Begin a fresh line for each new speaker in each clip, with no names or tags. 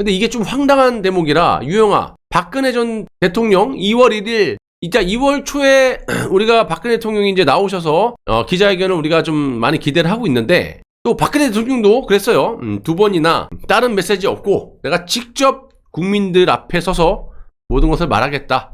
근데 이게 좀 황당한 대목이라, 유영아, 박근혜 전 대통령 2월 1일, 이따 2월 초에 우리가 박근혜 대통령이 이제 나오셔서 기자회견을 우리가 좀 많이 기대를 하고 있는데, 또 박근혜 대통령도 그랬어요. 2번이나 다른 메시지 없고 내가 직접 국민들 앞에 서서 모든 것을 말하겠다,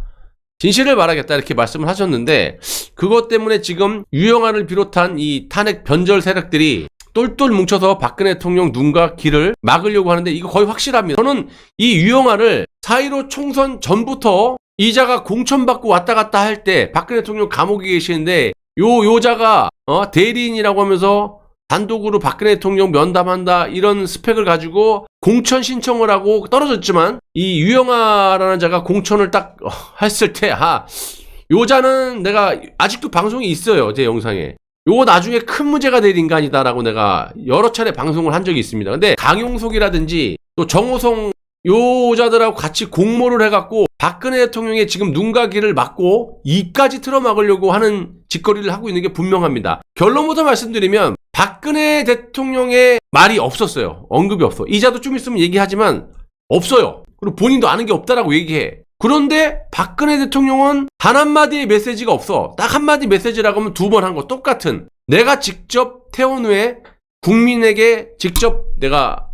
진실을 말하겠다, 이렇게 말씀을 하셨는데, 그것 때문에 지금 유영아를 비롯한 이 탄핵 변절 세력들이 똘똘 뭉쳐서 박근혜 대통령 눈과 귀를 막으려고 하는데, 이거 거의 확실합니다. 저는 이 유영아를 4.15 총선 전부터 이자가 공천받고 왔다 갔다 할 때 박근혜 대통령 감옥에 계시는데, 요자가 대리인이라고 하면서 단독으로 박근혜 대통령 면담한다, 이런 스펙을 가지고 공천 신청을 하고 떨어졌지만, 이 유영아라는 자가 공천을 딱 했을 때, 요자는 내가 아직도 방송이 있어요, 제 영상에. 요거 나중에 큰 문제가 될 인간이다라고 내가 여러 차례 방송을 한 적이 있습니다. 근데 강용석이라든지 또 정호성 요자들하고 같이 공모를 해갖고 박근혜 대통령의 지금 눈과 귀를 막고 입까지 틀어막으려고 하는 짓거리를 하고 있는 게 분명합니다. 결론부터 말씀드리면 박근혜 대통령의 말이 없었어요. 언급이 없어. 이자도 좀 있으면 얘기하지만 없어요. 그리고 본인도 아는 게 없다라고 얘기해. 그런데 박근혜 대통령은 단 한마디의 메시지가 없어. 딱 한마디 메시지라고 하면 2번 한 거 똑같은, 내가 직접 퇴원 후에 국민에게 직접 내가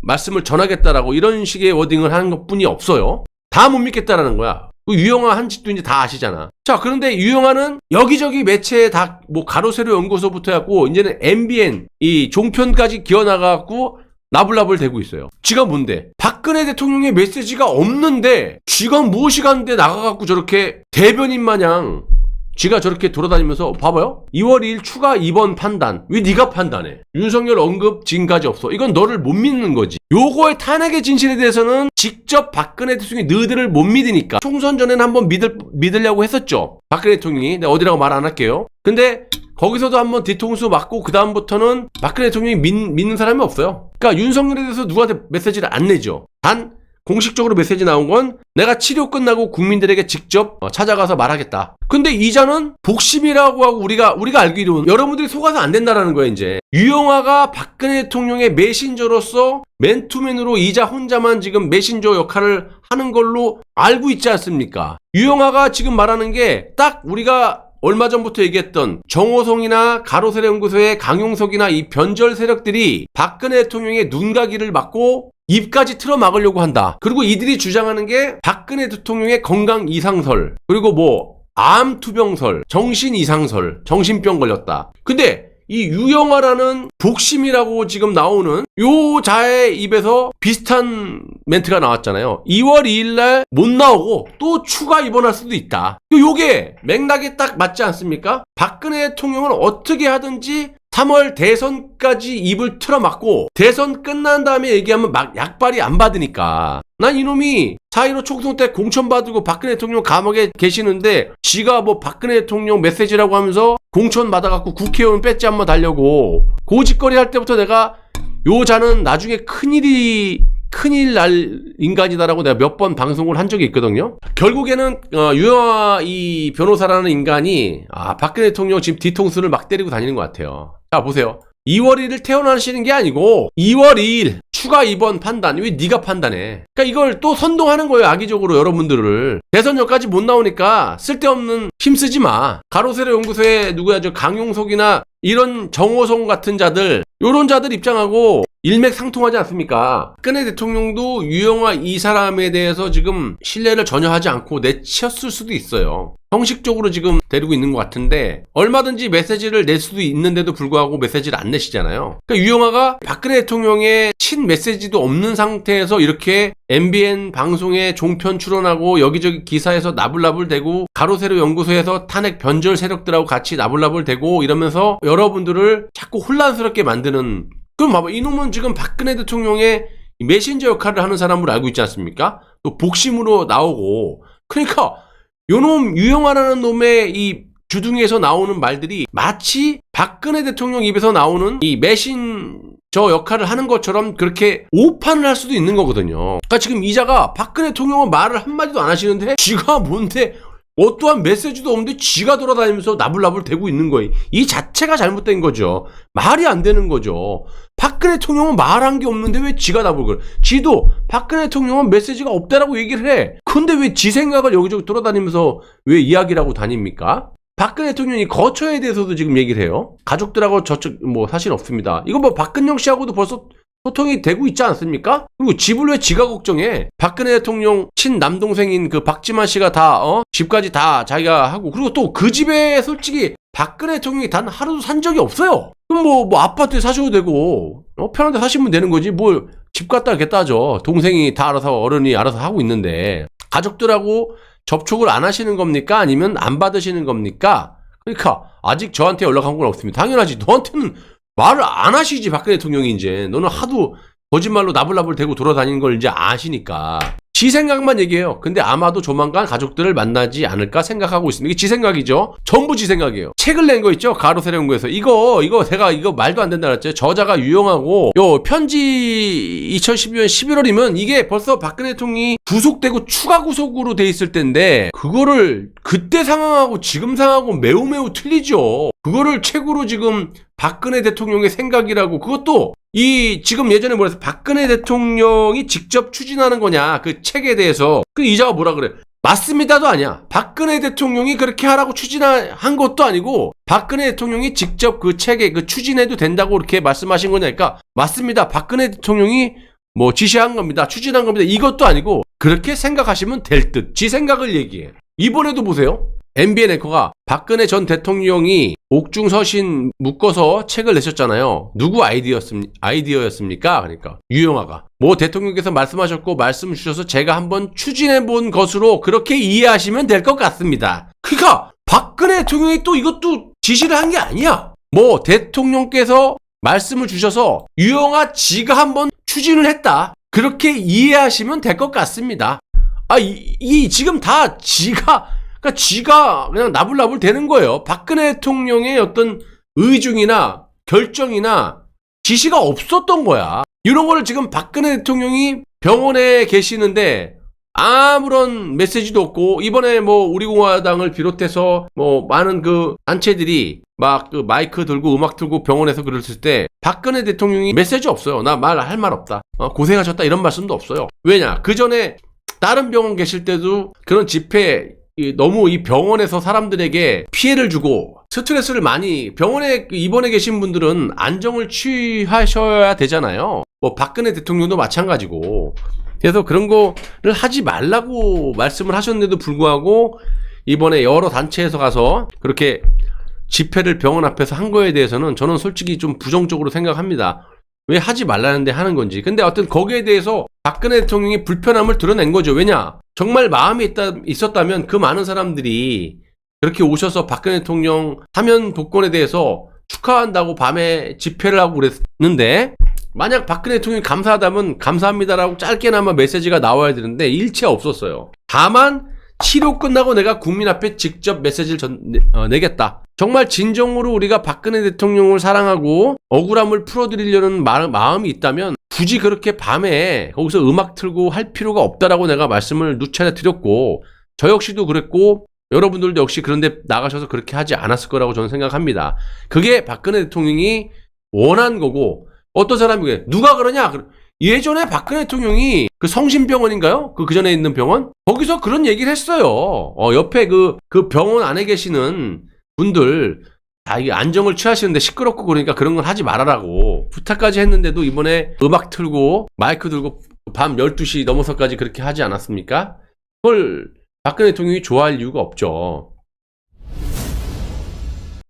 말씀을 전하겠다라고 이런 식의 워딩을 하는 것뿐이 없어요. 다 못 믿겠다라는 거야. 유영아 한 짓도 이제 다 아시잖아. 자, 그런데 유영아는 여기저기 매체에 다 뭐 가로세로 연구소부터 해갖고 이제는 MBN 이 종편까지 기어나가갖고 나불나불 대고 있어요. 지가 뭔데? 박근혜 대통령의 메시지가 없는데 지가 무엇이간데 나가갖고 저렇게 대변인 마냥 지가 저렇게 돌아다니면서, 봐봐요. 2월 2일 추가 입원 판단. 왜 네가 판단해? 윤석열 언급 지금까지 없어. 이건 너를 못 믿는 거지. 요거의 탄핵의 진실에 대해서는 직접 박근혜 대통령이 너희들을 못 믿으니까 총선 전에는 한번 믿으려고 했었죠. 박근혜 대통령이. 내가 어디라고 말 안 할게요. 근데 거기서도 한번 뒤통수 맞고 그 다음부터는 박근혜 대통령이 믿는 사람이 없어요. 그러니까 윤석열에 대해서 누구한테 메시지를 안 내죠. 단 공식적으로 메시지 나온 건 내가 치료 끝나고 국민들에게 직접 찾아가서 말하겠다. 근데 이자는 복심이라고 하고 우리가 알기로는 여러분들이 속아서 안 된다라는 거야. 이제 유영아가 박근혜 대통령의 메신저로서 맨투맨으로 이자 혼자만 지금 메신저 역할을 하는 걸로 알고 있지 않습니까? 유영아가 지금 말하는 게 딱 우리가 얼마 전부터 얘기했던 정호성이나 가로세로 연구소의 강용석이나 이 변절 세력들이 박근혜 대통령의 눈과 귀를 막고 입까지 틀어막으려고 한다. 그리고 이들이 주장하는 게 박근혜 대통령의 건강 이상설, 그리고 뭐 암 투병설, 정신 이상설, 정신병 걸렸다. 근데 이 유영아라는 복심이라고 지금 나오는 요 자의 입에서 비슷한 멘트가 나왔잖아요. 2월 2일 날 못 나오고 또 추가 입원할 수도 있다. 요게 맥락에 딱 맞지 않습니까? 박근혜 대통령은 어떻게 하든지 3월 대선까지 입을 틀어막고 대선 끝난 다음에 얘기하면 막 약발이 안 받으니까, 난 이놈이 4.15 총선 때 공천 받고 박근혜 대통령 감옥에 계시는데 지가 뭐 박근혜 대통령 메시지라고 하면서 공천 받아갖고 국회의원 배지 한번 달려고 고짓거리 할 때부터 내가 요 자는 나중에 큰일 날 인간이다라고 내가 몇 번 방송을 한 적이 있거든요. 결국에는 유영아 이 변호사라는 인간이 박근혜 대통령 지금 뒤통수를 막 때리고 다니는 것 같아요. 자, 보세요. 2월 1일 퇴원하시는 게 아니고 2월 2일 추가 입원 판단. 왜 네가 판단해? 그러니까 이걸 또 선동하는 거예요. 악의적으로 여러분들을. 대선역까지 못 나오니까 쓸데없는 힘쓰지 마. 가로세로 연구소에 누구야, 저 강용석이나 이런 정호성 같은 자들, 요런 자들 입장하고 일맥상통하지 않습니까? 박근혜 대통령도 유영아 이 사람에 대해서 지금 신뢰를 전혀 하지 않고 내치었을 수도 있어요. 형식적으로 지금 데리고 있는 것 같은데 얼마든지 메시지를 낼 수도 있는데도 불구하고 메시지를 안 내시잖아요. 그러니까 유영아가 박근혜 대통령의 친 메시지도 없는 상태에서 이렇게 MBN 방송에 종편 출연하고 여기저기 기사에서 나불나불 대고 가로세로 연구소에서 탄핵 변절 세력들하고 같이 나불나불 대고 이러면서 여러분들을 자꾸 혼란스럽게 만드는, 그럼 봐봐, 이놈은 지금 박근혜 대통령의 메신저 역할을 하는 사람으로 알고 있지 않습니까? 또 복심으로 나오고. 그러니까 요놈 유영아라는 놈의 이 주둥이에서 나오는 말들이 마치 박근혜 대통령 입에서 나오는 이 메신저 역할을 하는 것처럼 그렇게 오판을 할 수도 있는 거거든요. 그러니까 지금 이자가 박근혜 대통령은 말을 한마디도 안 하시는데 지가 뭔데 어떠한 메시지도 없는데 지가 돌아다니면서 나불나불 대고 있는 거예요. 이 자체가 잘못된 거죠. 말이 안 되는 거죠. 박근혜 대통령은 말한 게 없는데 왜 지가 답을 그래? 지도 박근혜 대통령은 메시지가 없다라고 얘기를 해. 근데 왜 지 생각을 여기저기 돌아다니면서 왜 이야기를 하고 다닙니까? 박근혜 대통령이 거처에 대해서도 지금 얘기를 해요. 가족들하고 저쪽 뭐 사실 없습니다. 이거 뭐 박근영 씨하고도 벌써 소통이 되고 있지 않습니까? 그리고 집을 왜 지가 걱정해? 박근혜 대통령 친남동생인 그 박지만 씨가 다 집까지 다 자기가 하고, 그리고 또 그 집에 솔직히 박근혜 대통령이 단 하루도 산 적이 없어요. 그럼 뭐 아파트에 사셔도 되고 편한 데 사시면 되는 거지 뭘 집 갖다 이렇게 따져. 동생이 다 알아서 어른이 알아서 하고 있는데 가족들하고 접촉을 안 하시는 겁니까? 아니면 안 받으시는 겁니까? 그러니까 아직 저한테 연락한 건 없습니다. 당연하지. 너한테는 말을 안 하시지. 박근혜 대통령이 이제 너는 하도 거짓말로 나불나불 대고 돌아다니는 걸 이제 아시니까 지 생각만 얘기해요. 근데 아마도 조만간 가족들을 만나지 않을까 생각하고 있습니다. 이게 지 생각이죠. 전부 지 생각이에요. 책을 낸 거 있죠. 가로세령구에서 이거 제가 이거 말도 안 된다 그랬죠. 저자가 유용하고 요 편지 2012년 11월이면 이게 벌써 박근혜 대통령이 구속되고 추가 구속으로 돼 있을 텐데 그거를 그때 상황하고 지금 상황하고 매우 틀리죠. 그거를 책으로 지금 박근혜 대통령의 생각이라고, 그것도 이 지금 예전에 뭐래서 박근혜 대통령이 직접 추진하는 거냐 그 책에 대해서 그 이자가 뭐라 그래? 맞습니다도 아니야. 박근혜 대통령이 그렇게 하라고 추진한 것도 아니고 박근혜 대통령이 직접 그 책에 그 추진해도 된다고 이렇게 말씀하신 거냐니까 맞습니다. 박근혜 대통령이 뭐 지시한 겁니다. 추진한 겁니다. 이것도 아니고 그렇게 생각하시면 될 듯. 지 생각을 얘기해. 이번에도 보세요. MBN 앵커가 박근혜 전 대통령이 옥중서신 묶어서 책을 내셨잖아요. 누구 아이디어였습니까? 그러니까 유영아가 뭐 대통령께서 말씀하셨고 말씀 주셔서 제가 한번 추진해 본 것으로 그렇게 이해하시면 될 것 같습니다. 그러니까 박근혜 대통령이 또 이것도 지시를 한 게 아니야. 뭐 대통령께서 말씀을 주셔서 유영아 지가 한번 추진을 했다. 그렇게 이해하시면 될 것 같습니다. 지금 다 지가 그냥 나불나불 되는 거예요. 박근혜 대통령의 어떤 의중이나 결정이나 지시가 없었던 거야. 이런 거를 지금 박근혜 대통령이 병원에 계시는데 아무런 메시지도 없고, 이번에 뭐 우리공화당을 비롯해서 뭐 많은 그 단체들이 막 그 마이크 들고 음악 들고 병원에서 그랬을 때 박근혜 대통령이 메시지 없어요. 나 할 말 없다. 고생하셨다 이런 말씀도 없어요. 왜냐? 그 전에 다른 병원 계실 때도 그런 집회 너무 이 병원에서 사람들에게 피해를 주고 스트레스를 많이, 병원에 입원해 계신 분들은 안정을 취하셔야 되잖아요. 뭐 박근혜 대통령도 마찬가지고. 그래서 그런 거를 하지 말라고 말씀을 하셨는데도 불구하고 이번에 여러 단체에서 가서 그렇게 집회를 병원 앞에서 한 거에 대해서는 저는 솔직히 좀 부정적으로 생각합니다. 왜 하지 말라는데 하는 건지. 근데 어떤 거기에 대해서 박근혜 대통령이 불편함을 드러낸 거죠. 왜냐? 정말 마음이 있었다면 그 많은 사람들이 그렇게 오셔서 박근혜 대통령 사면 복권에 대해서 축하한다고 밤에 집회를 하고 그랬는데, 만약 박근혜 대통령이 감사하다면 감사합니다라고 짧게나마 메시지가 나와야 되는데 일체 없었어요. 다만 치료 끝나고 내가 국민 앞에 직접 메시지를 내겠다. 정말 진정으로 우리가 박근혜 대통령을 사랑하고 억울함을 풀어드리려는 마음이 있다면 굳이 그렇게 밤에 거기서 음악 틀고 할 필요가 없다라고 내가 말씀을 누차례 드렸고, 저 역시도 그랬고 여러분들도 역시 그런데 나가셔서 그렇게 하지 않았을 거라고 저는 생각합니다. 그게 박근혜 대통령이 원한 거고, 어떤 사람이 누가 그러냐? 예전에 박근혜 대통령이 그 성심병원인가요? 그 전에 있는 병원? 거기서 그런 얘기를 했어요. 옆에 그 병원 안에 계시는 분들 다 이게 안정을 취하시는데 시끄럽고 그러니까 그런 건 하지 말아라고 부탁까지 했는데도 이번에 음악 틀고 마이크 들고 밤 12시 넘어서까지 그렇게 하지 않았습니까? 그걸 박근혜 대통령이 좋아할 이유가 없죠.